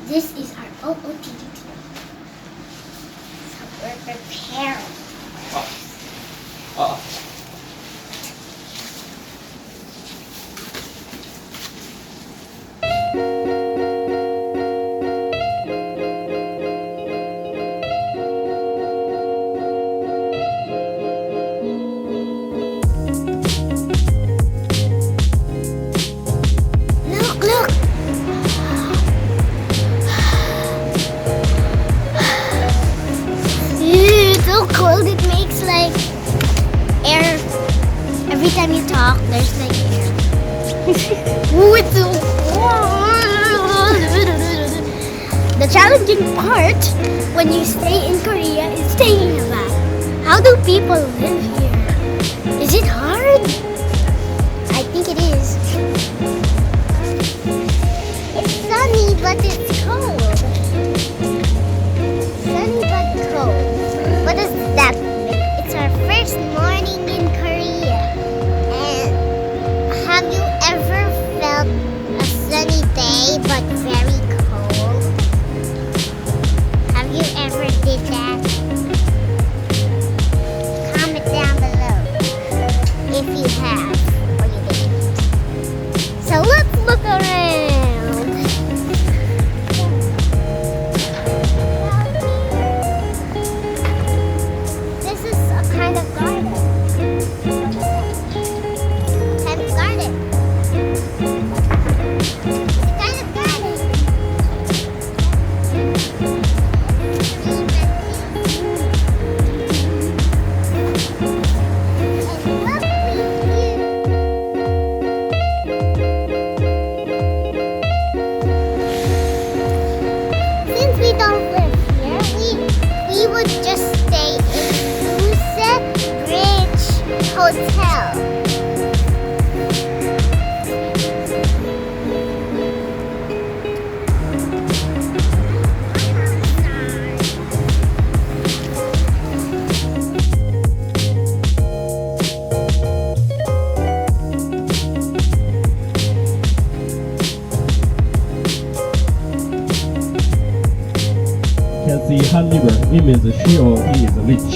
This is our OOTD. So we're preparing. Cold, it makes like air. Every time you talk, there's like air. Ooh, it's so The challenging part when you stay in Korea is staying in a van. How do people live here? Is it hard? I think it is. It's sunny, but it's cold. Sunny but cold. What does that mean? It's our first morning in Korea. And have you ever felt a sunny day but very cold? Have you ever did that? Comment down below if you have or you didn't. So let's look around. Kind of garden. Kind of garden. Kind of garden. Since we don't live here, we would just stay in Hotel. You can see Han River. It means she or he is rich.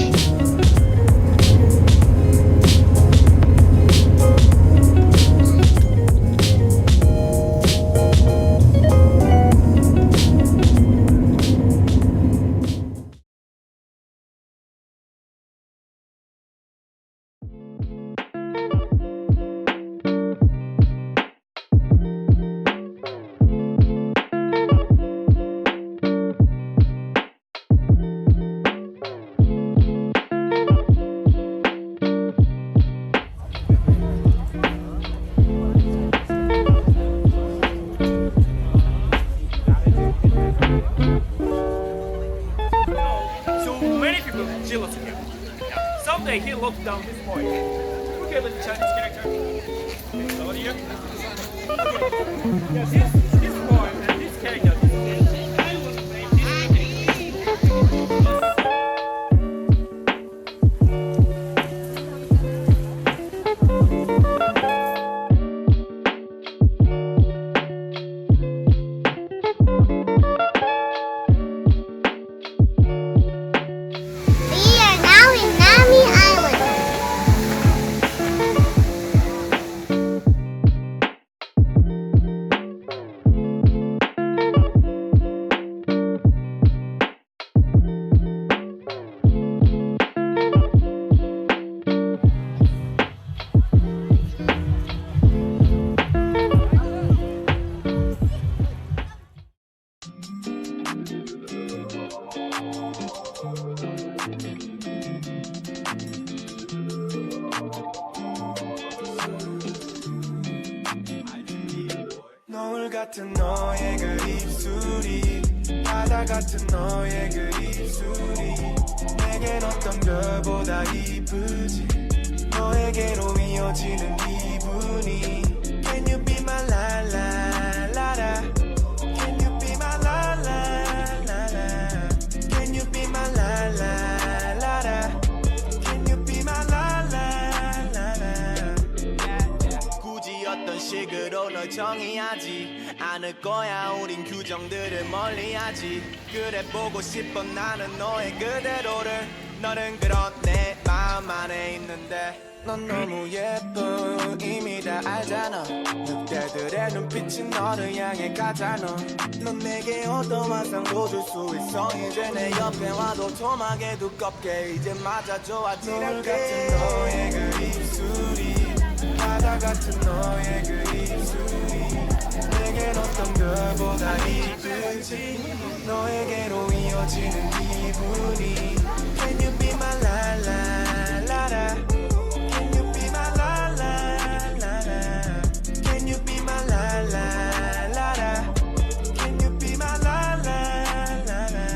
Someday he looked down this point. Okay, with the Chinese character. Over here. Okay. Yeah, this point and this character. I will name this. We are now in Nami Island. 노을 같은 너의 그 입술이 바다 같은 너의 그 입술이 내겐 어떤 별보다 이쁘지 너에게로 이어지는 기분이 Can you be my la la la la Can you be my la la la la Can you be my la la la la Can you be my la la la la 굳이 어떤 식으로 널 정해야지 않을 거야. 우린 규정들을 멀리하지. 그래 보고 싶어 나는 너의 그대로를. 너는 그런 내 마음 안에 있는데 넌 너무 예뻐 이미 다 알잖아. 늑대들의 눈빛이 너를 향해 가잖아. 넌 내게 어떤 환상도 줄 수 있어. 이제 내 옆에 와도 토막에 두껍게 이제 맞아줘. 아찔하게 노을 같은 너의 그 입술이 바다 같은 너의 그 입술이 내겐 어떤 별보다 이쁘지. 너에게로 이어지는 기분이 Can you be my la la la la. Can you be my la la la la. Can you be my la la la la. Can you be my la la la la.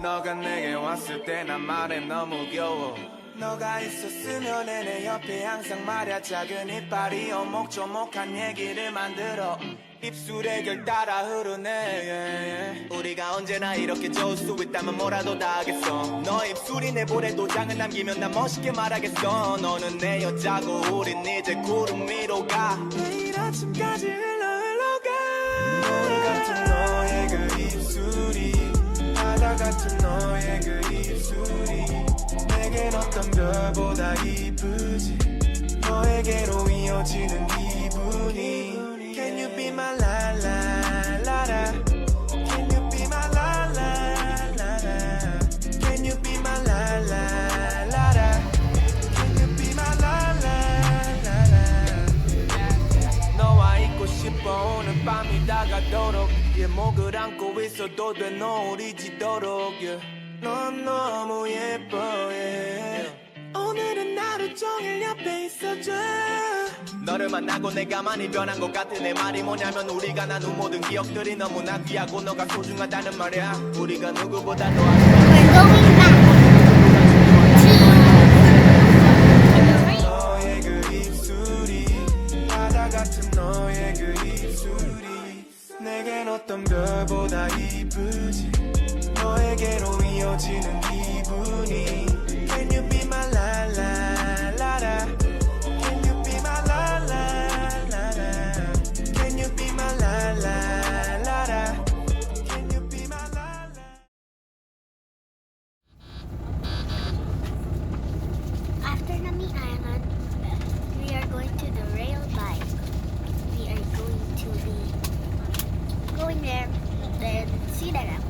너가 내게 왔을 때 난 말해 너무 겨워. 너가 있었으면 내 옆에 항상 말야. 작은 이빨이 오목조목한 얘기를 만들어. 입술에 결 따라 흐르네. 우리가 언제나 이렇게 좋을 수 있다면 뭐라도 다 하겠어. 너의 입술이 내 볼에 도장을 남기면 난 멋있게 말하겠어. 너는 내 여자고 우린 이제 구름 위로 가. 내일 아침까지 흘러가. 노을 같은 너의 그 입술이 바다 같은 너의 그 입술이 내겐 어떤 별보다 이쁘지. 너에게로 이어지는 기분이 Can you be my la la la la. Can you be my la la la la. Can you be my la la la la. Can you be my la la la la. 너와 있고 싶어 오늘 밤이 다가도록. 목을 안고 있어도 돼 노을이 지도록. 넌 너무 예뻐 오늘은 하루 종일 옆에 있어줘. 너를 만나고 내가 많이 변한 것 같은 내 말이 뭐냐면 우리가 나눈 모든 기억들이 너무나 귀하고 너가 소중하다는 말이야. 우리가 누구보다 더 We're going back to 너의 그 입술이 바다 같은 너의 그 입술이 내겐 어떤 별보다 이쁘지. 너에게로 이어지는 기분이 Can you be my la la la la. Can you be my la la la la. Can you be my la la la la. Can you be my la la. After Nami Island, we are going to the rail bike. We are going to be going there, then see that.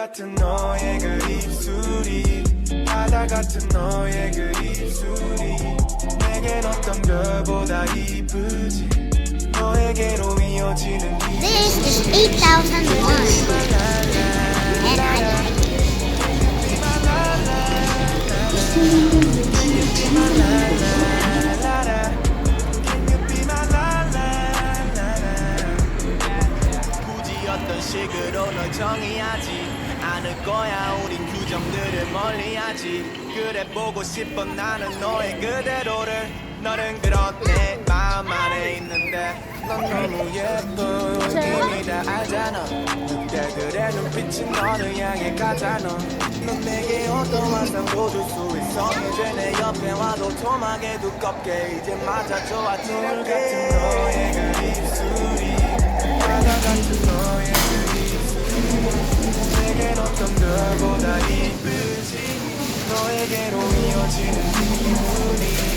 같은 너의 그 입술이 바다 같은 너의 그 입술이 내겐 어떤 별보다 이쁘지 너에게로 이어지는 This is 8,000 won. And I like it. 굳이 어떤 식으로 널 정의하지 않을 거야 우린 규정들을 멀리하지 그래 보고 싶어 나는 너의 그대로를 너는 그렇네 마음 안에 있는데 넌 너무 예뻐 이미 다 알잖아 그때 그래 눈빛이 너를 향해 가잖아 넌 내게 어떤 환상도 줄 수 있어 이제 내 옆에 와도 토막에 두껍게 이제 맞아줘 아찔할 같은 너의 그 입술이 바다 같은 너의 그 입술이 내겐 어떤 별보다 이쁘지 너에게로 이어지는 기분이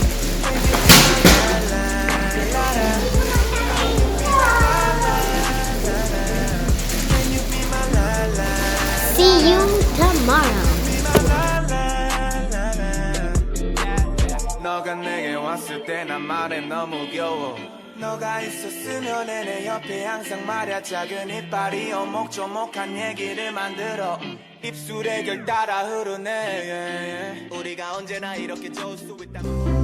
See you tomorrow. 너가 내게 왔을 때 난 말해 너무 귀여워 너가 있었으면 내 옆에 항상 말야 작은 이빨이 오목조목한 얘기를 만들어 입술에 결 따라 흐르네 우리가 언제나 이렇게 좋을 수 있다고